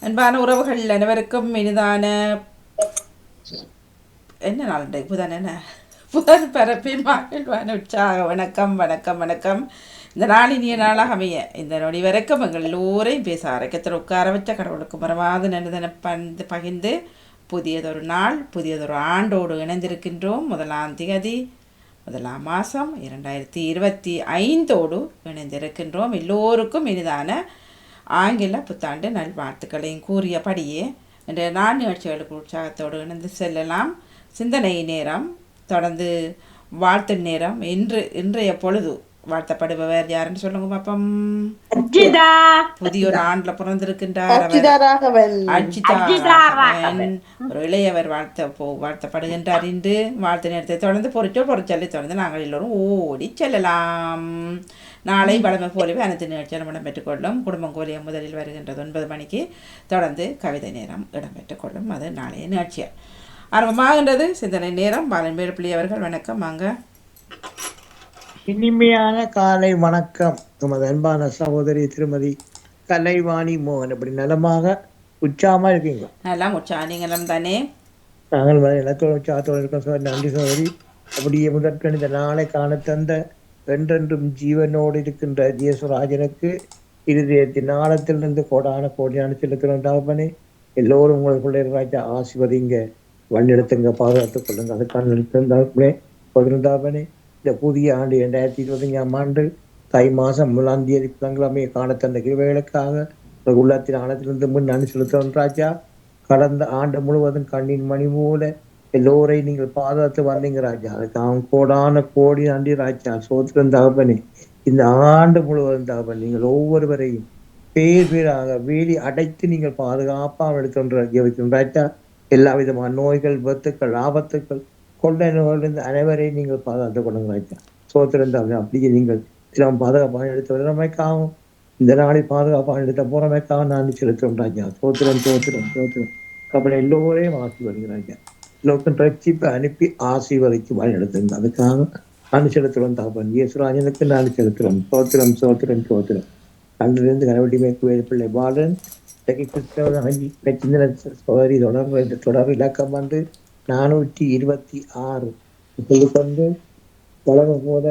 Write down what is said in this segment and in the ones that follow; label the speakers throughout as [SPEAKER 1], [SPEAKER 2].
[SPEAKER 1] அன்பான உறவுகள் அனைவருக்கும் இனிதான என்ன நாள் இன்றைக்கு புதன் என்ன புதன் பரப்பின் மகிழ்வான உற்சாக வணக்கம் வணக்கம் வணக்கம். இந்த நாள் இனிய நாளாக அமைய இந்த நொடி வரைக்கும் எங்கள் எல்லோரையும் பேச அரைக்கத்தில் உட்கார வச்ச கடவுளுக்கு மறவாது நன்றிதன பகிர்ந்து புதியதொரு நாள் புதியதொரு ஆண்டோடு இணைந்திருக்கின்றோம். முதலாம் திகதி முதலாம் மாதம் 2025 இணைந்திருக்கின்றோம். எல்லோருக்கும் இனிதான ஆங்கில புத்தாண்டு நல்வாழ்த்துக்களையும் கூறியபடியே இன்றைய நாள் நிகழ்ச்சிகளுக்கு உற்சாகத்தோடு இணைந்து செல்லலாம். சிந்தனை நேரம் தொடர்ந்து வாழ்த்து நேரம். இன்றைய பொழுது வாழ்த்தப்படுபவர் யாருன்னு சொல்லுங்க பாப்பம்.
[SPEAKER 2] அஜிதா
[SPEAKER 1] புதிய ஒரு ஆண்டுல பிறந்திருக்கின்றார் அவர்
[SPEAKER 3] அர்ச்சிதா ராகவன்.
[SPEAKER 1] அஜிதா
[SPEAKER 2] அஜிதா
[SPEAKER 1] ராகவன்.
[SPEAKER 2] ராகவன்.
[SPEAKER 1] ஒரு இளையவர் வாழ்த்தப்படுகின்றார். இன்று வாழ்த்து நேரத்தை தொடர்ந்து பொறிச்சொல்லி தொடர்ந்து நாங்கள் எல்லோரும் ஓடி செல்லலாம். நாளை வளமை போலவே அனைத்து நிகழ்ச்சியும் இடம்பெற்றுக்கொள்ளும். குடும்பம் கோலியம் முதலில் வருகின்றது 9 மணிக்கு. தொடர்ந்து கவிதை நேரம் இடம்பெற்றுக்கொள்ளும். அது நாளைய நிகழ்ச்சியால் ஆரம்பமாகின்றது. சிந்தனை நேரம். பாலன் வேலுப்பிள்ளை அவர்கள் வணக்கம். வாங்க.
[SPEAKER 4] இனிமையான காலை வணக்கம். நமது அன்பான சகோதரி திருமதி கலைவாணி மோகன். அப்படி நலமாக உற்சாகமா இருக்கீங்க?
[SPEAKER 1] நல்லா உற்சாக. நீங்களும் தானே?
[SPEAKER 4] நாங்கள் எல்லாத்தோட உற்சாகத்தோடு இருக்கோம் சோதரி. நன்றி சோதரி. அப்படியே முதற்கண் இந்த நாளை காண தந்த என்றென்றும் ஜீவனோடு இருக்கின்ற ஜியசுராஜனுக்கு இருதயத்தின் ஆழத்திலிருந்து கோடான கோடியான செலுத்துகிறோம். தகப்பனே, எல்லோரும் உங்களை பிள்ளைகளாச்ச ஆசிர்வதிங்க, வழிநடத்துங்க, பாதுகாத்துக் கொள்ளுங்க. அதுக்கான நிறுத்தாப்பனே 11 இந்த புதிய ஆண்டு 2025 ஆண்டு தை மாதம் 1ஆம் தேதி புதன்கிழமையை காண தந்த கிருபைகளுக்காக உள்ளத்தின் ஆழத்திலிருந்து முன் நன்றி செலுத்துகிறோம் ராஜா. கடந்த ஆண்டு முழுவதும் கண்ணின் மணி போல எல்லோரையும் நீங்கள் பாதுகாத்து வந்தீங்க ராஜா. அதுக்கு அவன் கோடான கோடி நன்றி ராஜா. சோத்திரம் தகப்பனே. இந்த ஆண்டு முழுவதும் தகப்பன் நீங்கள் ஒவ்வொருவரையும் பேர் பேராக வேலி அடைத்து நீங்கள் பாதுகாப்பாக எடுத்து ராஜா. எல்லா விதமான நோய்கள், விபத்துக்கள், ஆபத்துக்கள் கொண்ட நோயிலிருந்து அனைவரையும் நீங்கள் பாதுகாத்துக் கொள்ளுங்க ராஜா. சோத்திரம் தகப்பன். அப்படியே நீங்கள் சிலம் பாதுகாப்பாக எடுத்து வரமைக்காகவும் இந்த நாளை பாதுகாப்பாக எடுத்த போறமைக்காக நான் செலுத்தும் ராஜா. சோத்திரம் சோத்திரம் சோத்திரம். கபலை எல்லோரையும் ஆசீர்வதிக்கிறாங்க. எல்லோருக்கும் ரட்சிப்பை அனுப்பி ஆசீர்வதிக்கு வழி நடத்துங்க. அதுக்காக நான் செலுத்துறோம் தகப்பன். இயேசுராஜனுக்கு நான் செலுத்துறோம். சோத்திரம் சோத்திரம் சோத்திரம். அன்றிலிருந்து கனவட்டி மேற்கு வேலுப்பிள்ளை பாலன் சோதரி தொடர் இலக்கம் 426 கொண்டு வளர போத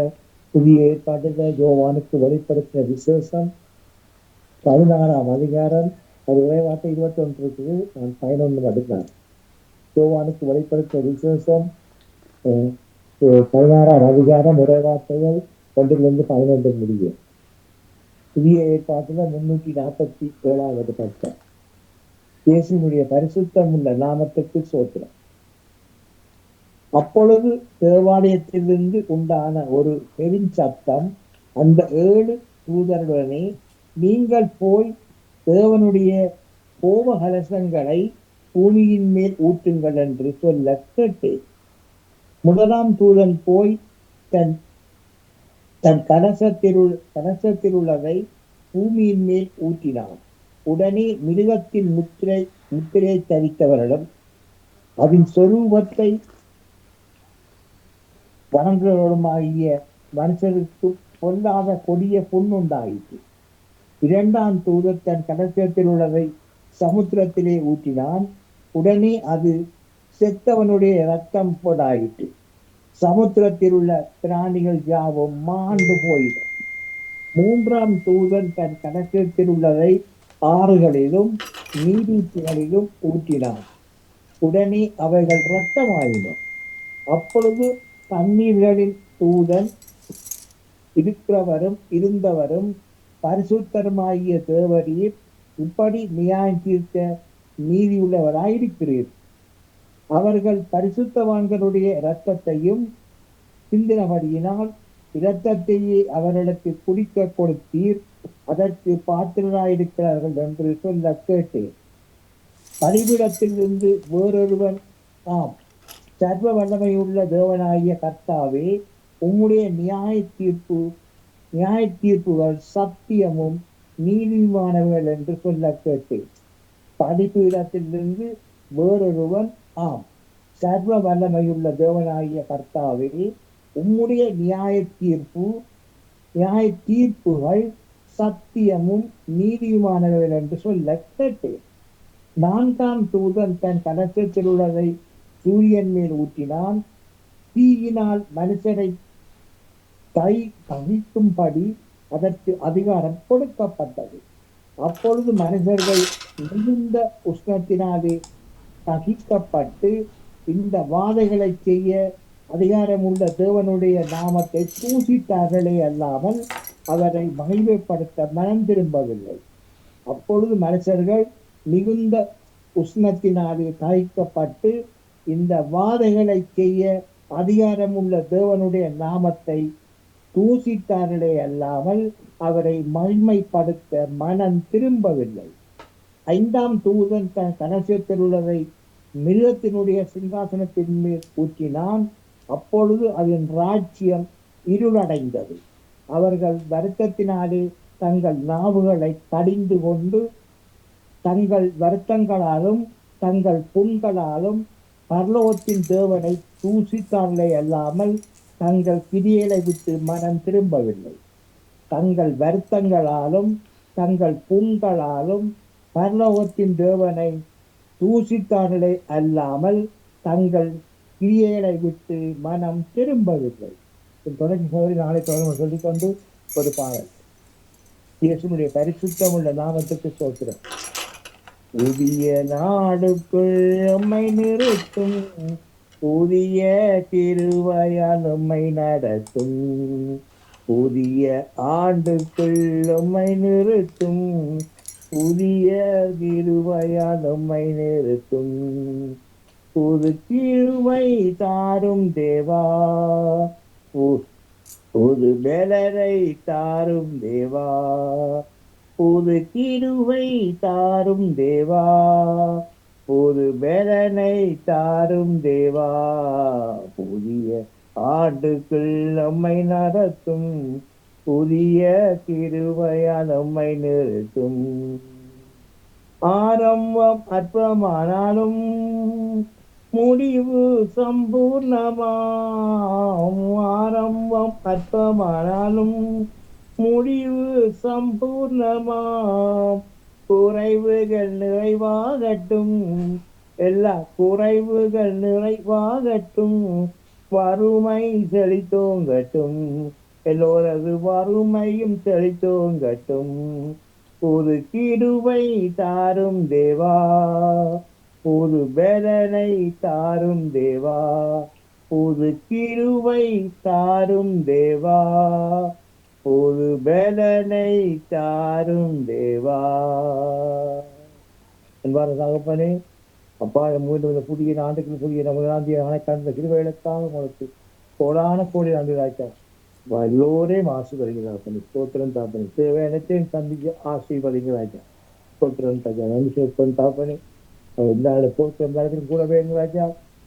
[SPEAKER 4] புதிய ஏற்பாட்டில் யோவானுக்கு வெளிப்படுத்தின விசேஷம் 16ஆம் அதிகாரம். அது வார்த்தை 21 இருக்குது. நான் 11 அடுக்கிறேன். யோவானுக்கு வெளிப்படுத்தின விசேஷம் 16ஆம் அதிகாரம் வார்த்தைகள் 1-11 முடியும். புதிய ஏற்பாட்டில் 347வது பக்கம். இயேசுவினுடைய பரிசுத்தம் உள்ள நாமத்துக்கு சோத்திரம். அப்பொழுது தேவாலயத்திலிருந்து உண்டான ஒரு பெருஞ்சத்தம் அந்த 7 தூதருடனே, நீங்கள் போய் தேவனுடைய கோபகலசங்களை பூமியின் மேல் ஊற்றுங்கள் என்று சொல்ல கேட்டேன். முதலாம் தூதன் போய் தன் கலசத்தில் உள்ளதை பூமியின் மேல் ஊற்றினான். உடனே மிருகத்தின் முத்திரை தரித்தவரிடம் அதன் சொரூபத்தை வணங்குவதுமாகிய மனுஷருக்கு பொல்லாத கொடிய புண்ணுண்டாயிற்று. 2ஆம் தூதர் தன் கலசத்தில் உள்ளதை சமுத்திரத்திலே ஊற்றினான். உடனே அது செத்தவனுடைய இரத்தம் போடாயிற்று. சமுத்திரத்தில் உள்ள பிராணிகள் யாவும் மாண்டு போயிடும். 3ஆம் தூதன் தன் கலசத்தில் உள்ளதை ஆறுகளிலும் நீரூற்றுகளிலும் ஊற்றினான். உடனே அவைகள் இரத்தமாயிடும். அப்பொழுது தண்ணீர்களின் தூதன் இருக்கிறவரும் இருந்தவரும் பரிசுத்தருமாகிய தேவரீர், இப்படி நியாயம் தீர்க்க நீதியுள்ளவராயிருக்கிறீர். அவர்கள் பரிசுத்தவான்களுடைய இரத்தத்தையும் சிந்தினபடியினால் இரத்தத்தையே அவர்களுக்கு குடிக்க கொடுத்தீர். அதற்கு பாத்திரராயிருக்கிறார்கள் என்று சொல்ல கேட்டேன். பலிபீடத்திலிருந்து வேறொருவன், ஆம், சர்வ வல்லமையுள்ள தேவனாகிய கர்த்தாவே, உம்முடைய நியாய தீர்ப்புகள் சத்தியமும் நீதிமானவர்கள் என்று சொல்ல கேட்டேன். பலிபீடத்திலிருந்து வேறொருவன், ஆம், சர்வ வல்லமையுள்ள தேவனாகிய கர்த்தாவே, உம்முடைய நியாய தீர்ப்புகள் சத்தியமும் நீதியுமானவர்கள் என்று சொல்ல கேட்டேன். நான்காம் தூதன் தன் கலசத்தில் உள்ளதை சூரியன் மேல் ஊற்றினான். தீயினால் மனுஷரை தகிக்கும்படி அதற்கு அதிகாரம் கொடுக்கப்பட்டது. அப்பொழுது மனிதர்கள் மிகுந்த உஷ்ணத்தினாலே தகிக்கப்பட்டு இந்த வாதைகளை செய்ய அதிகாரமுள்ள தேவனுடைய நாமத்தை தூசித்தார்களே அல்லாமல் அவரை மகிமைப்படுத்த மனம் திரும்பவில்லை. அப்பொழுது மனுஷர்கள் மிகுந்த உஷ்ணத்தினாலே தகிக்கப்பட்டு இந்த வாதைகளை செய்ய அதிகாரமுள்ள தேவனுடைய நாமத்தை தூசித்தார்களே அல்லாமல் அவரை மகிமைப்படுத்த மனம் திரும்பவில்லை. ஐந்தாம் தூதன் தன் கலசத்தில் உள்ளதை மிருகத்தினுடைய சிங்காசனத்தின் மேல் ஊற்றினான். அப்பொழுது அதன் ராஜ்யம் இருளடைந்தது. அவர்கள் வருத்தத்தினாலே தங்கள் நாவுகளை கடிந்து கொண்டு தங்கள் வருத்தங்களாலும் தங்கள் புண்களாலும் பரலோகத்தின் தேவனை தூசித்தார்களே அல்லாமல் தங்கள் கிரியைகளை விட்டு மனம் திரும்பவில்லை. தங்கள் வருத்தங்களாலும் தங்கள் புண்களாலும் பரலோகத்தின் தேவனை தூசித்தார்களே அல்லாமல் தங்கள் கிரியைகளை விட்டு மனம் திரும்பவில்லை. தொடர்ச்சி சோதரி நாளை தொடர்ந்து சொல்லிக்கொண்டு ஒரு பாடல். இயேசுனுடைய பரிசுத்தம் உள்ள நாமத்துக்கு சோத்திரம். புதிய நாடுக்குள் உம்மை நிறுத்தும், புதிய கிருபையால் உம்மை நடத்தும். புதிய ஆண்டுக்குள் உம்மை நிறுத்தும், புதிய கிருபையால் உம்மை நிறுத்தும். புது கிருபை தாரும் தேவா, புது பெலரை தாரும் தேவா. புது கிருபை தாரும் தேவா, புது பெலனை தாரும் தேவா. புதிய ஆண்டுக்குள் நம்மை நடத்தும், புதிய கிருபையால் நம்மை நிறுத்தும். ஆரம்பம் அற்பமானாலும் முடிவு சம்பூர்ணமாம். ஆரம்பம் அற்பமானாலும் முடிவு சம்பூர்ணமாம். குறைவுகள் நிறைவாகட்டும், எல்லா குறைவுகள் நிறைவாகட்டும். வறுமை செழித்தோங்கட்டும், எல்லோரது வறுமையும் செழித்தோங்கட்டும். புது கிருபை தாரும் தேவா, புது பெலனை தாரும் தேவா. புது கிருபை தாரும் தேவா, புது பெலனை தாரும் தேவா. என்பார தகப்பனே, அப்பா மீண்டும் இந்த புதிய ஆண்டுக்கு புதிய நமது அனைக்கான கிருபைகளுக்காக உங்களுக்கு கோடான கோடி ஆண்டு ஆய்ச்சார் எல்லோரையும் ஆசீர்வதிக்கிறாப்பனி. ஸ்தோத்திரம் தாப்பனி. தேவையானத்தையும் சந்திக்க ஆசீர்வதிக்கிறாச்சா. ஸ்தோத்திரம் தாச்சா. நன்றி சொத்தம் தாப்பனி. எல்லா போக்குவரத்து கூட வேணும் ராஜா.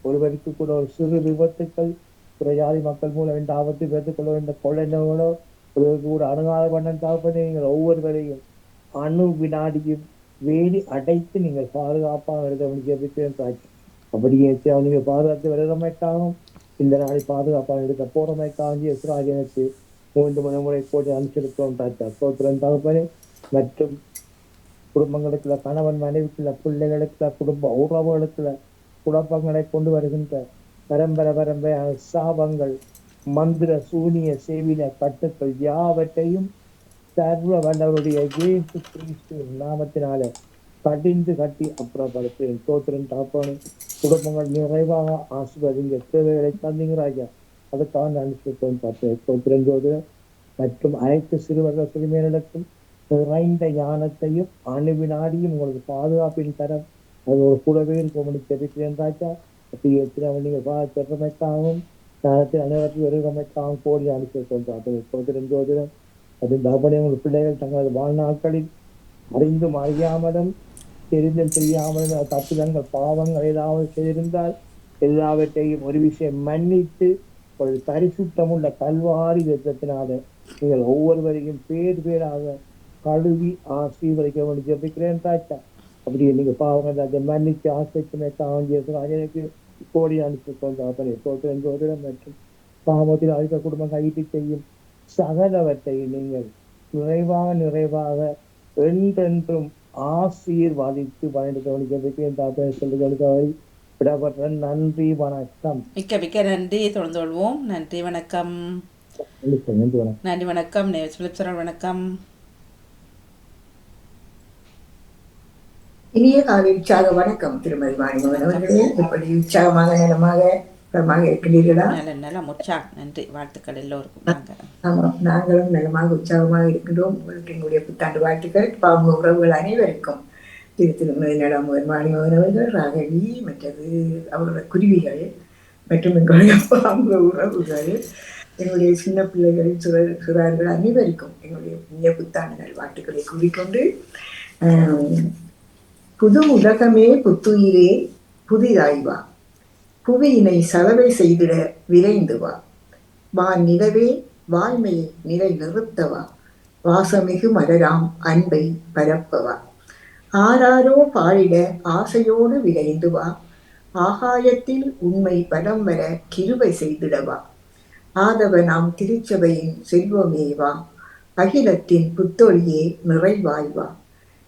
[SPEAKER 4] ஒருவருக்கு கூட ஒரு சிறு விபத்துக்கள் பிற ஜாதி மக்கள் மூலம் எந்த ஆபத்து பெற்றுக் கொள்ள வேண்டிய கொள்ளைகளோ ஒருவருக்கு கூட அணுகாத பண்ணம் தாப்பனி. நீங்கள் ஒவ்வொருவரையும் அணு வினாடியும் வேலி அடைத்து நீங்கள் பாதுகாப்பாக இருக்க வேண்டிய ராஜா. அப்படியே நீங்கள் பாதுகாத்து வருகிறமைக்காகவும் இந்த நாளை பாதுகாப்பாக எடுக்க போறமைக்காக இஸ்ராயலுக்கு 3 முறை கோடி அனுப்பிச்சிருக்கிறோம் ராஜா. ஸ்தோத்திரம் தகப்பனே. மற்றும் குடும்பங்களுக்குள்ள கணவன் மனைவிக்குள்ள பிள்ளைகளுக்குள்ள குடும்ப உறவுகளுக்குள்ள குழப்பங்களை கொண்டு வருகின்ற பரம்பரையான சாபங்கள், மந்திர சூனிய சேவின கட்டுக்கள் யாவற்றையும் சர்வ வல்லவருடைய இயேசு கிறிஸ்து நாமத்தினால கடிந்து கட்டி அப்புறப்படுத்துகிறேன். ஸ்தோத்திரம் தகப்பனே. குடும்பங்கள் நிறைவாக ஆசீர்வதிங்க, தேவைகளை தந்தீங்க ராஜா. அதுக்காக நான் பார்த்தேன். ஸ்தோத்திரம் ஜோதிடம் மற்றும் அனைத்து சிறுவர்கள் சிறுமியர்களுக்கும் நிறைந்த ஞானத்தையும் அணுவினாடியும் உங்களுக்கு பாதுகாப்பின் தரம் அது ஒரு கூடவே தெரிவிக்கிறேன் ராஜா. அப்படி நீங்கள் திறமைக்காகவும் ஞானத்தில் அனைவருக்கும் வெறுமைக்காகவும் கோடி அனுப்பிச்சிருக்கோம் ஜோதிடம். அது தகப்பனே, உங்கள் பிள்ளைகள் தங்களது வாழ்நாட்களில் அறிந்தும் அறியாமலும் தெரிந்தும் தெரியாமலும் தப்பிதங்கள் பாவங்கள் ஏதாவது செய்திருந்தால் எல்லாவற்றையும் ஒரு விஷயம் மன்னித்து ஒரு பரிசுத்தமுள்ள கல்வாரி ரத்தத்தினால நீங்கள் ஒவ்வொருவரையும் பேராக கழுவி ஆசீர்வதிக்க வேண்டி ஜெபிக்கிறேன் தாச்சா. அப்படியே நீங்க பாவங்கள் அதை மன்னிச்சு ஆசைக்கு கோடி அனுப்பிச்சோம் ஜோதிடம் மற்றும் பாவத்தில் அழிக்க குடும்பம் கைட்டு செய்யும் சகலவற்றை நீங்கள் நிறைவாக என்றென்றும் ஆசீர்வாதித்து வழி கவனிக்கிறதுக்கு என் தாத்தா சொல்லுகளுக்கு விடப்படுறேன். நன்றி, வணக்கம்.
[SPEAKER 1] மிக்க மிக்க நன்றி. தொடர்ந்து கொள்வோம். நன்றி, வணக்கம்.
[SPEAKER 4] நன்றி, வணக்கம்.
[SPEAKER 1] நன்றி, வணக்கம். பிலிப் வணக்கம்.
[SPEAKER 2] இனிய காலை உற்சாக வணக்கம் திருமதி வாணிமோகன் அவர்களே. எப்படி உற்சாகமாக நலமாக இருக்கின்றீர்களா?
[SPEAKER 1] நல்ல உற்சாகம். நன்றி, வாழ்த்துக்கள் எல்லோருக்கும்.
[SPEAKER 2] ஆமாம், நாங்களும் நலமாக உற்சாகமாக இருக்கின்றோம். உங்களுக்கு எங்களுடைய புத்தாண்டு வாழ்த்துக்கள். பாவ உறவுகள் அனைவருக்கும் திருமதி நலமோகன் வாணிமோகன் அவர்கள், ராகவி, மற்றது அவர்களோட குருவிகள் மற்றும் எங்களுடைய பாவ உறவுகள், எங்களுடைய சின்ன பிள்ளைகள், சிறார்கள் அனைவருக்கும் எங்களுடைய புதிய புத்தாண்டு வாழ்த்துக்களை கூறிக்கொண்டு, புது உலகமே புத்துயிரே புதிதாய்வா, புவியினை சலவை செய்திட விரைந்து வா, வான் நிலவே வாய்மையை நிலை நிறுத்தவா, வாசமிகு மலராம் அன்பை பரப்பவா, ஆராரோ பாடிட ஆசையோடு விரைந்து வா, ஆகாயத்தில் உண்மை பலம் வர கிருபை செய்திடவா, ஆதவ நாம் திருச்சபையின் செல்வமேவா, அகிலத்தின் புத்தொழியே நிறைவாய்வா,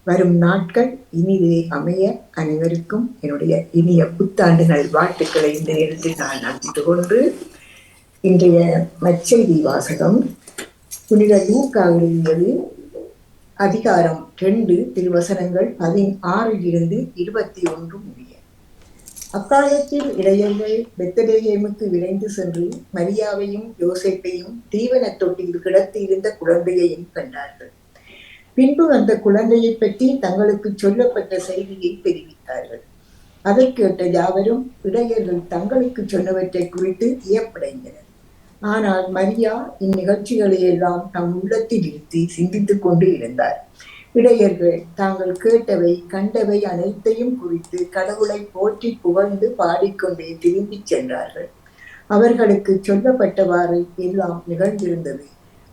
[SPEAKER 2] வரும் நாட்கள் இனிதே அமைய அனைவருக்கும் என்னுடைய இனிய புத்தாண்டு வாழ்த்துக்களை இந்த நேரத்தில் நான் அறிந்து கொண்டு, இன்றைய நற்செய்தி வாசகம் புனித லூக்கா எழுதியது அதிகாரம் 2 திருவசனங்கள் 16 21 முடிய. அக்காலத்தில் இளையர்கள் பெத்லகேமுக்கு விரைந்து சென்று மரியாவையும் யோசேப்பையும் தீவன தொட்டியில் கிடத்தி இருந்த குழந்தையையும் கண்டார்கள். பின்பு அந்த குழந்தையை பற்றி தங்களுக்கு சொல்லப்பட்ட செய்தியை தெரிவித்தார்கள். அதை கேட்ட யாவரும் இடையர்கள் தங்களுக்கு சொன்னவற்றை குறித்து வியப்படைந்தனர். ஆனால் மரியா இந்நிகழ்ச்சிகளை எல்லாம் தம் உள்ளத்தில் இருத்தி சிந்தித்துக் கொண்டு இருந்தார். இடையர்கள் தாங்கள் கேட்டவை கண்டவை அனைத்தையும் குறித்து கடவுளை போற்றி புகழ்ந்து பாடிக்கொண்டே திரும்பிச் சென்றார்கள். அவர்களுக்கு சொல்லப்பட்டவாறு எல்லாம் நிகழ்ந்திருந்தது.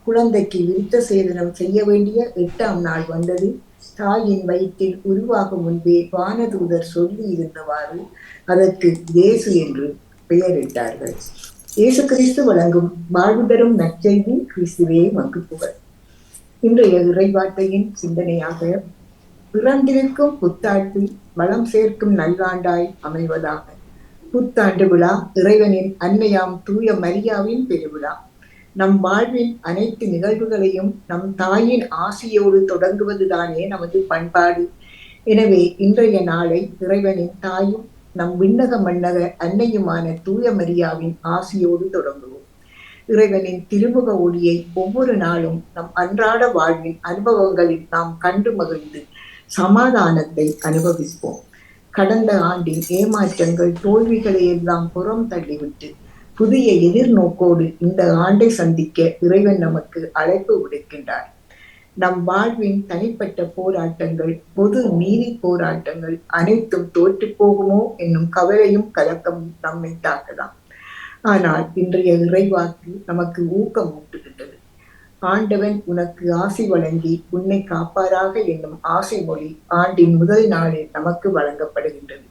[SPEAKER 2] குழந்தைக்கு விருத்த சேதனம் செய்ய வேண்டிய 8ஆம் நாள் வந்தது. தாயின் வயிற்றில் உருவாகும் முன்பே வானதூதர் சொல்லி இருந்தவாறு அதற்கு இயேசு என்று பெயரிட்டார்கள். இயேசு கிறிஸ்து வழங்கும் வாழ்வு தரும் நற்செய்தி. கிறிஸ்துவே மக்கு புகழ். இன்றைய இறைவார்த்தையின் சிந்தனையாக, பிறந்திருக்கும் புத்தாண்டு வளம் சேர்க்கும் நல்வாண்டாய் அமைவதாக. புத்தாண்டு விழா இறைவனின் அன்னையாம் தூய மரியாவின் பெருவிழா. நம் வாழ்வின் அனைத்து நிகழ்வுகளையும் நம் தாயின் ஆசியோடு தொடங்குவதுதானே நமது பண்பாடு. எனவே இன்றைய நாளை இறைவனின் தாயும் நம் விண்ணக மன்னக அன்னையுமான தூய மரியாவின் ஆசியோடு தொடங்குவோம். இறைவனின் திருமுக ஒளியை ஒவ்வொரு நாளும் நம் அன்றாட வாழ்வின் அனுபவங்களில் நாம் கண்டு மகிழ்ந்து சமாதானத்தை அனுபவிப்போம். கடந்த ஆண்டின் ஏமாற்றங்கள் தோல்விகளை எல்லாம் புறம் தள்ளிவிட்டு புதிய எதிர்நோக்கோடு இந்த ஆண்டை சந்திக்க இறைவன் நமக்கு அழைப்பு விடுக்கின்றார். நம் வாழ்வின் தனிப்பட்ட போராட்டங்கள், பொது நீதி போராட்டங்கள் அனைத்தும் தோற்று போகுமோ என்னும் கவலையும் கலக்கமும் நம்மை தாக்கலாம். ஆனால் இன்றைய இறைவாக்கு நமக்கு ஊக்கம் ஊட்டுகின்றது. ஆண்டவன் உனக்கு ஆசி வழங்கி உன்னை காப்பாராக என்னும் ஆசை மொழி ஆண்டின் முதல் நாளில் நமக்கு வழங்கப்படுகின்றது.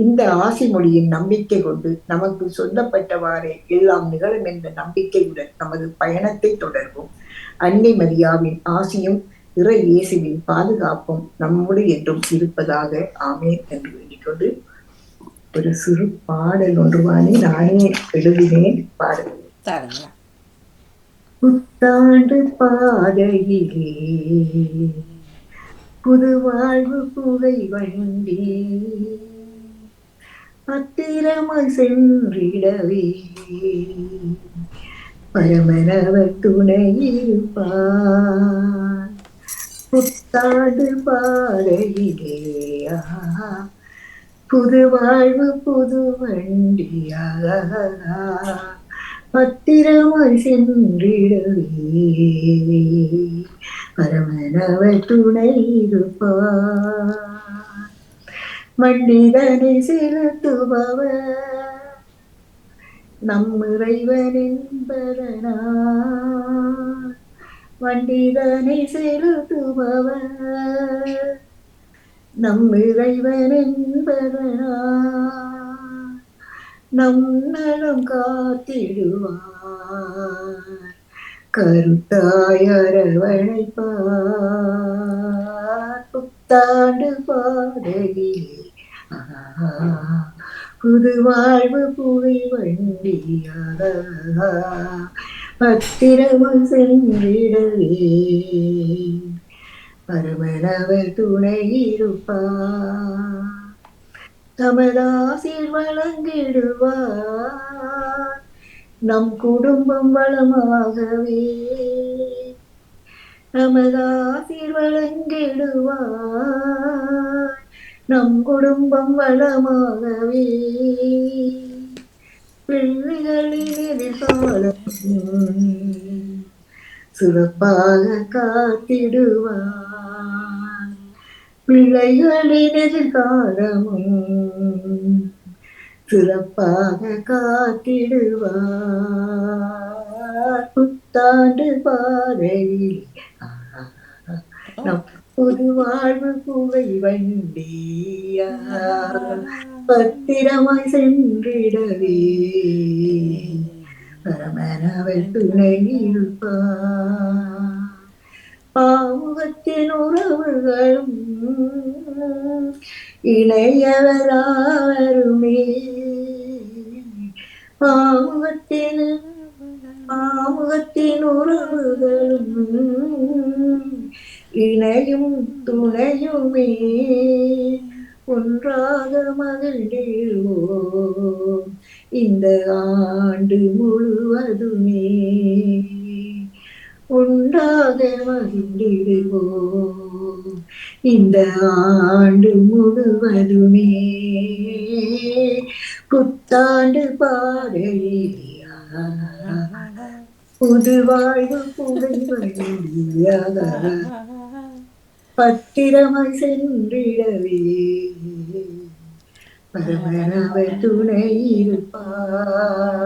[SPEAKER 2] இந்த ஆசி மொழியின் நம்பிக்கை கொண்டு நமக்கு சொல்லப்பட்டவாறே எல்லாம் நிகழும் என்ற நம்பிக்கையுடன் நமது பயணத்தை தொடர்வோம். அன்னை மரியாவின் ஆசியும் இறை இயேசுவின் பாதுகாப்பும் நம்மோடு என்றும் இருப்பதாக. ஆமேன் என்று வேண்டிக்கொண்டு ஒரு சிறு பாடல் ஒன்றுவானே நானே எழுதினேன். பாடல். புத்தாண்டு பாதையிலே புது வாழ்வு புகை வண்டி பத்திரமாய் சென்றிடவே பரமனவர் துணையிருப்பார். புத்தாண்டு பாதையிலே புது வாழ்வு புது வண்டியாக பத்திரமாய் சென்றிடவே பரமனவர் துணையிருப்பார். மண்டிதனை செலுத்துபவர் நம் இறைவன் என்பதனார். மண்டிதனை செலுத்துபவர் நம் இறைவன் என்பதனார். நம் நலம் காத்திடுவார், கருத்தாய் அரவணைப்பார். புத்தாண்டு பாதையிலே புது வாழ்வு புகை வண்டியாக பத்திரமும் சென்றிடவே பரமனவர் துணை இருப்பார் தமதாசிர் வழங்கிடுவார் நம் குடும்பம் வளமாகவே நமதாசிர் வழங்கிடுவார் நம் குடும்பம் வளமாகவே பிள்ளைகளின் எதிர்காலம் சிறப்பாக காத்திடுவார் பிள்ளைகளின் எதிர்காலமும் சிறப்பாக காத்திடுவார் புத்தாண்டு பாதையில் நம் புது வாழ்வு புகை வண்டியா பத்திரமாய் சென்றிடவே பரமனவர் துணை இருப்பார் பாமுகத்தின் உறவுகளும் இணையவராருமே பாமுகத்தின் பாமுகத்தின் உறவுகளும் இணையும் துணையுமே ஒன்றாக மகிழ்ந்திடுவோம் இந்த ஆண்டு முழுவதுமே ஒன்றாக மகிழ்ந்திடுவோம் இந்த ஆண்டு முழுவதுமே புத்தாண்டு பாதையிலே புது வாழ்வு புகை வழியாக பத்திரமாய் சென்றிடவே பரமனவர் துணை இருப்பார்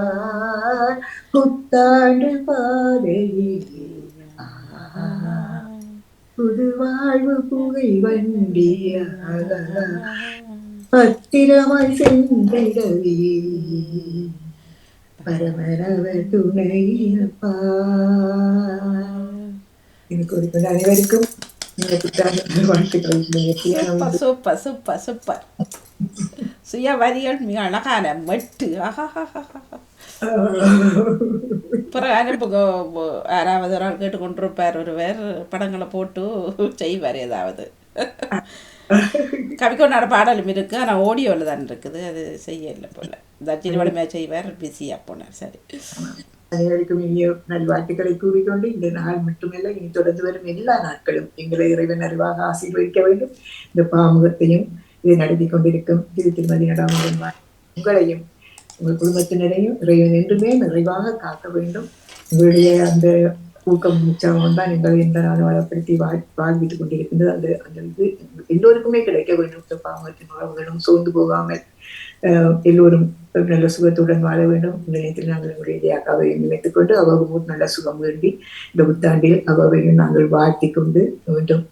[SPEAKER 2] புத்தாண்டு பாதையிலே புது வாழ்வு புகை வண்டியாக பத்திரமாய் சென்றிடவே பரமனவர் துணை இருப்பார் எனக்கு ஒரு அனைவருக்கும் இந்த புத்தாண்டு வாழ்த்துக்களை
[SPEAKER 1] சூப்பர் சூப்பர் சூப்பர் சூப்பர். சுய வரிகள் மிக அழகான மெட்டு. பிறகு அனுப்புங்க. யாராவது ஒரு ஆள் கேட்டுக்கொண்டிருப்பார், ஒருவர் படங்களை போட்டு செய்வார் ஏதாவது. கவிக்கொண்டாட பாடலும் இருக்கு, ஆனால் ஆடியோவில் தான் இருக்குது, அது செய்யலை போல. தர்ஜினி வலிமையாக செய்வார், பிஸியாக போனார். சரி,
[SPEAKER 2] அனைவருக்கும் இனிய நல்வாழ்த்துக்களை கூறிக்கொண்டு இந்த நாள் மட்டுமல்ல இனி தொடர்ந்து வரும் எல்லா நாட்களும் எங்களை இறைவன் அறிவாக ஆசீர்வதிக்க வேண்டும். இந்த பாமுகத்தையும் இதை நடத்தி கொண்டிருக்கும் திருமதி நடாமகன் உங்களையும் உங்கள் குடும்பத்தினரையும் இறைவன் என்றுமே நிறைவாக காக்க வேண்டும். உங்களுடைய அந்த ஊக்கம் உற்சாகம் தான் எங்களை எந்த நாளும் வளப்படுத்தி வாழ்வித்துக் கொண்டிருக்கின்றது. அந்த அந்த இது எல்லோருக்குமே கிடைக்க வேண்டும். இந்த பாமுகத்தின் உறவுகளும் சோர்ந்து போகாமல் எல்லோரும் நல்ல சுகத்துடன் வாழ வேண்டும். இந்த நேரத்தில் நாங்கள் எங்களுடைய அக்காவையும் நினைத்துக் கொண்டு அவ்வளவு நல்ல சுகம் வேண்டி இந்த புத்தாண்டில் அவ்வளவையும் நாங்கள் வாழ்த்தி கொண்டு மீண்டும்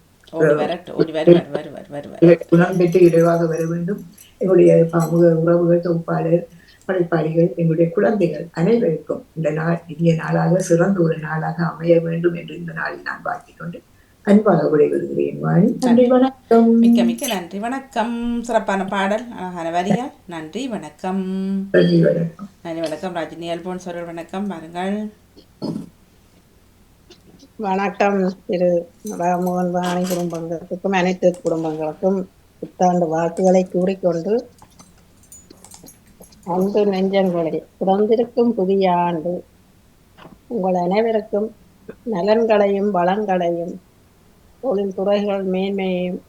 [SPEAKER 2] குணம் பெற்று இடைவாக வர வேண்டும். எங்களுடைய பாமுக உறவுகள், தொகுப்பாளர், படைப்பாளிகள், எங்களுடைய குழந்தைகள் அனைவருக்கும் இந்த நாள் இனிய நாளாக சிறந்த ஒரு நாளாக அமைய வேண்டும் என்று இந்த நாளில் நான் வாழ்த்திக் கொண்டு அன்பாக விடைபெறுகிறேன். வாணி, நன்றி, வணக்கம்.
[SPEAKER 1] மிக்க மிக்க நன்றி, வணக்கம். சிறப்பான பாடல், அழகான வரியா. நன்றி, வணக்கம்.
[SPEAKER 2] நன்றி, வணக்கம்.
[SPEAKER 1] நன்றி, வணக்கம். ராஜினி அல்போன்ஸ் அவர்கள் வணக்கம். வாருங்கள்.
[SPEAKER 3] வணக்கம். திரு ராமோகன் வாணி குடும்பங்களுக்கும் அனைத்து குடும்பங்களுக்கும் புத்தாண்டு வாழ்த்துக்களை கூறிக்கொண்டு, அன்பு நெஞ்சங்களே, பிறந்திருக்கும் புதிய ஆண்டு உங்கள் அனைவருக்கும் நலன்களையும் வளங்களையும் தொழில்துறைகள் மேன்மையையும்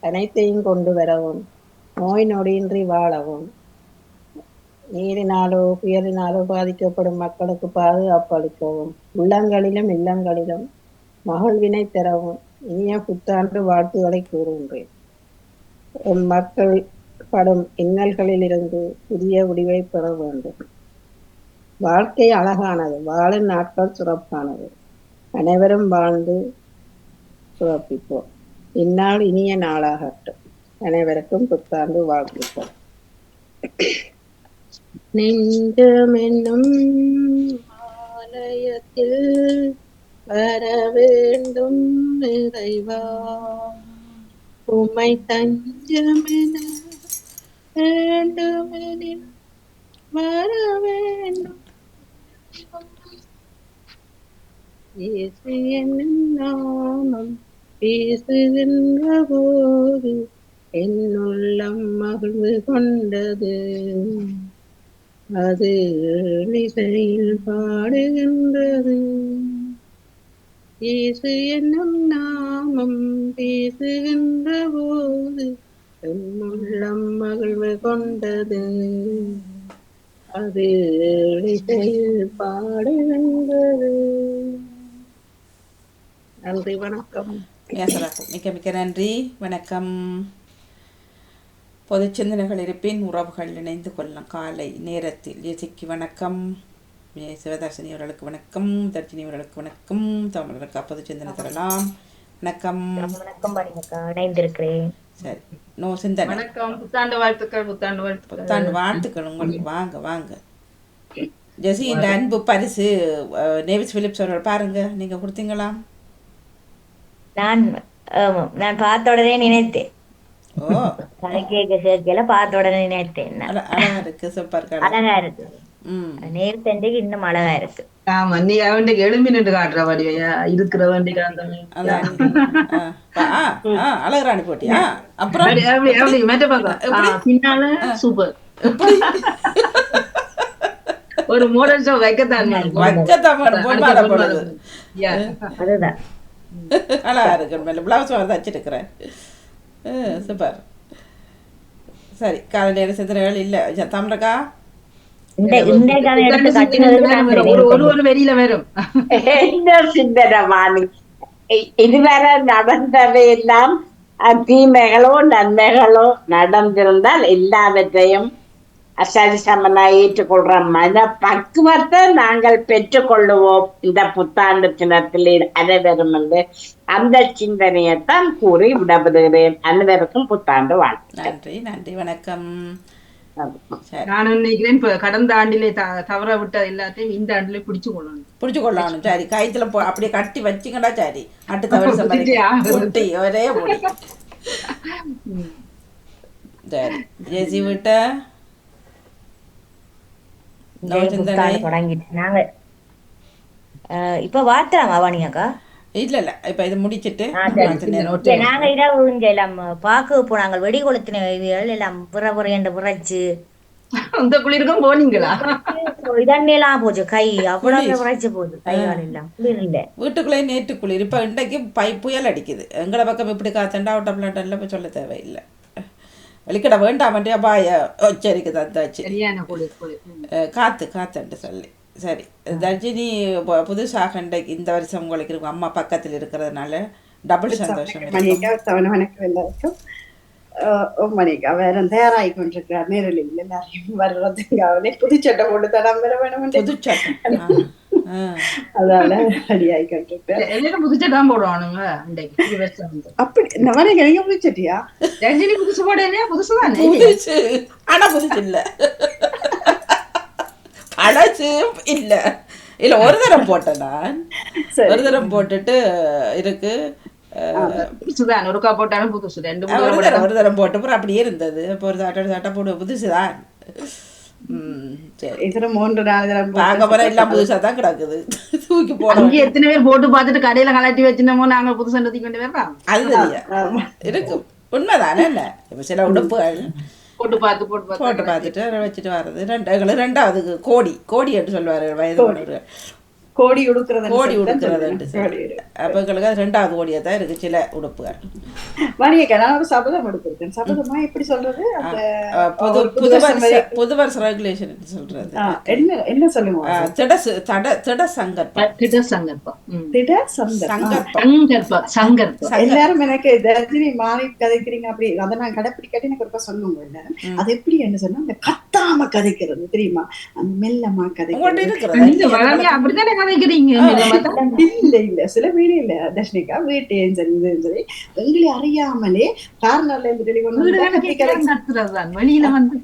[SPEAKER 3] அனைத்தையும் கொண்டு வரவும், நோய் நொடியின்றி வாழவும், நீரினாலோ புயலினாலோ பாதிக்கப்படும் மக்களுக்கு பாதுகாப்பு அளிக்கவும், உள்ளங்களிலும் இல்லங்களிலும் மகிழ்வினை தரவும் இனிய புத்தாண்டு வாழ்த்துக்களை கூறுகின்றேன். மக்கள் படும் இன்னல்களிலிருந்து புதிய முடிவை பெற வேண்டும். வாழ்க்கை அழகானது, வாழும் நாட்கள் சிறப்பானது. அனைவரும் வாழ்ந்து சிறப்பிப்போம். இந்நாள் இனிய நாளாகட்டும். அனைவருக்கும் புத்தாண்டு வாழ்த்துக்கள். நெஞ்சம் என்னும் ஆலயத்தில் வர வேண்டும் இறைவா, உம்மை தஞ்சமென வேண்டுமெனில் வர வேண்டும். இயேசு என்னும் நாமம் பேசுகின்ற போது என் உள்ளம் மகிழ்ந்து கொண்டது. அது இசையில் பாடுகின்றது. இயேசு என்னும் நாமம் பேசுகின்ற போது என் உள்ளம் மகிழ்வு கொண்டது. அது இசையில் பாடுகின்றது. நன்றி, வணக்கம்.
[SPEAKER 1] மிக்க மிக்க நன்றி, வணக்கம். பொது சிந்தனைகள் இருப்பின் உறவுகள் இணைந்து கொள்ளலாம். காலை நேரத்தில் இசைக்கு வணக்கம், சிவதர்ஷினி அவர்களுக்கு வணக்கம், தர்ஷினி அவர்களுக்கு வணக்கம், தமிழருக்கு பொது சிந்தனை தரலாம். வணக்கம்.
[SPEAKER 5] வணக்கம் பாருங்கக்கா, இணைந்திருக்கிறேன்.
[SPEAKER 1] சரி, நோ சிந்தனை.
[SPEAKER 6] வணக்கம், புத்தாண்டு வாழ்த்துக்கள்.
[SPEAKER 1] புத்தாண்டு வாழ்த்துக்கள் உங்களுக்கு. வாங்க வாங்க ஜெசி. இந்த அன்பு பரிசு நேவிஸ் பிலிப்ஸ் அவர்கள் பாருங்க, நீங்க கொடுத்தீங்களா?
[SPEAKER 5] நான் பார்த்த உடனே நினைத்தேன்.
[SPEAKER 1] ஓ,
[SPEAKER 5] கதை கேட்கல பார்த்த உடனே நினைத்தேன்.
[SPEAKER 1] அழகா இருக்கு, சூப்பர்.
[SPEAKER 5] அழகா இருக்கு. நேர்த்தண்டைக்கு இன்னும் அழகா இருக்கு.
[SPEAKER 6] ஆமா, நீ அவனுக்கு எழும்பி நின்று காட்டுற வடிவையா இருக்கிற வண்டிக்கு அந்த
[SPEAKER 1] அழகராணி போட்டியா? அப்புறம்
[SPEAKER 6] மெட்ட பக்கம் பின்னால சூப்பர். ஒரு மோடல் ஷோ வைக்கத்தான்
[SPEAKER 5] அதுதான்
[SPEAKER 1] அழகா இருக்கு. மேல பிளவுஸ் வச்சிருக்கிறேன், சூப்பர். சரி, காலை நேர சிந்தனைகள் இல்ல தமிழக்கா?
[SPEAKER 6] ஒரு வெளியில வரும்.
[SPEAKER 7] இதுவரை நடந்தவை எல்லாம் தீமைகளோ நன்மைகளோ நடந்திருந்தால் எல்லாவற்றையும் சரிசமனாய் ஏற்றுக்கொள்ற மன பக்குவத்தை நாங்கள் பெற்றுக்கொள்ளுவோம் இந்த புத்தாண்டு தினத்தில் அனைவரும் என்று அந்த சிந்தனையைத்தான் கூறி விடப்படுகிறேன். அனைவருக்கும் புத்தாண்டு வாழ்த்து.
[SPEAKER 1] நன்றி நன்றி, வணக்கம்.
[SPEAKER 6] நான் நினைக்கிறேன் கடந்த ஆண்டிலே தவற விட்ட எல்லாத்தையும் இந்த ஆண்டிலே பிடிச்சு கொள்ளணும்.
[SPEAKER 1] சரி, கைத்துல அப்படியே கட்டி வச்சிங்கடா. சரி, அடுத்த வருஷம் ஒரே முடி. சரி, ஜெசி விட்ட
[SPEAKER 5] தொடங்கிட்டு நாங்க இப்ப வார்த்தலாமா வாணியாக்கா?
[SPEAKER 1] இல்ல இப்ப இது முடிச்சிட்டு
[SPEAKER 5] நாங்க இரவு இங்க எல்லாம் பாக்கு போனாங்க. வெடி கொளுத்தின எல்லாம் புற என்று புறைச்சு
[SPEAKER 6] அந்த குளிருக்கும் போனீங்களா?
[SPEAKER 5] இதெல்லாம் போச்சு, கை அவ்வளவு புறைச்சு போகுது, கைகால் எல்லாம் குளிர் இல்ல.
[SPEAKER 1] வீட்டுக்குள்ளே நேற்று குளிர். இப்ப இன்றைக்கு புயல் அடிக்குது. எங்களை பக்கம் இப்படி காத்தண்டா அவுட் ஆஃப் லண்டன்ல போய் சொல்ல தேவையில்லை. வெளிக்கிட வேண்டாமட்டே அபாய எச்சரிக்கை தந்தாச்சு, காத்துண்டு சொல்லி. சரி, தர்ஜினி புதுசாக இந்த வருஷம் உங்களுக்கு இருக்கும். அம்மா பக்கத்தில் இருக்கிறதுனால டபுள் சந்தோஷம்.
[SPEAKER 8] வணக்கம் எல்லாருக்கும். மணிக்கா வேற தயாராகி கொண்டிருக்கிறார். நேரில் எல்லாரையும் வர்றதுக்கு அவனே புதுச்சட்டை போட்டு தடம் வர வேணும்.
[SPEAKER 1] புதுச்சட்டை
[SPEAKER 8] அதனால ரெடி ஆகி கொண்டிருக்கிறேன்.
[SPEAKER 6] புதுச்சட்டான் போடுவானுங்க
[SPEAKER 8] அப்படி நவனே நீங்க புதுச்சட்டியா?
[SPEAKER 6] ரஞ்சினி புதுசு போடலையா? புதுசுதான்.
[SPEAKER 1] புதுசு ஆனா புதுசு இல்ல, பழசு இல்ல. இல்ல ஒரு தரம் போட்டேன் நான். ஒரு தரம் போட்டுட்டு இருக்கு.
[SPEAKER 6] புதுசுதான், ஒருக்கா போட்டாலும் புதுசு.
[SPEAKER 1] ஒரு தரம் போட்டு அப்புறம் அப்படியே இருந்தது. இப்போ ஒரு சட்டை போட்டு புதுசுதான். எல்லாம் புதுசா தான் கிடக்குது, தூக்கி போட.
[SPEAKER 6] எத்தனை பேர் போட்டு பார்த்துட்டு கடையில கலட்டி வச்சிருந்தோமோ நாங்க புதுசு கொண்டு வரலாம்.
[SPEAKER 1] அது தெரியும், இருக்கும். உண்மைதானே. இல்ல இப்ப சில உடுப்புகள்
[SPEAKER 6] போட்டு பார்த்துட்டு
[SPEAKER 1] வச்சுட்டு வர்றது. ரெண்டாவது கோடி என்று சொல்லுவாரு வயது
[SPEAKER 8] கோடி உடுக்கிறது.
[SPEAKER 1] அப்ப எங்களுக்கு அது ரெண்டாவது கோடியா தான் இருக்கு சில உடுப்புகள்.
[SPEAKER 8] நான் ஒரு சபதம் எடுத்திருக்கேன். சபதமா எப்படி சொல்றது?
[SPEAKER 1] புது வருஷ ரெகுலேஷன் சொல்றது
[SPEAKER 8] என்ன சொல்லுங்க? எல்லாரும் எனக்கு தர்ஜினி மாறி கதைக்கிறீங்க அப்படி அதை நான் கடைப்பிடிக்காட்டி எனக்கு ஒரு சொல்லுங்க எல்லாரும். அது எப்படி என்ன சொன்னா அந்த கத்தாம கதைக்கிறது தெரியுமா? அந்த மெல்லமா கதைக்கிறது.
[SPEAKER 6] அப்படித்தானே கதைக்கிறீங்க?
[SPEAKER 8] இல்ல சில வீடு இல்ல தர்ஷினிகா வீட்டு சொல்லி எங்களை அறியாமலே கார்னர்ல இருந்து வெளியில வந்து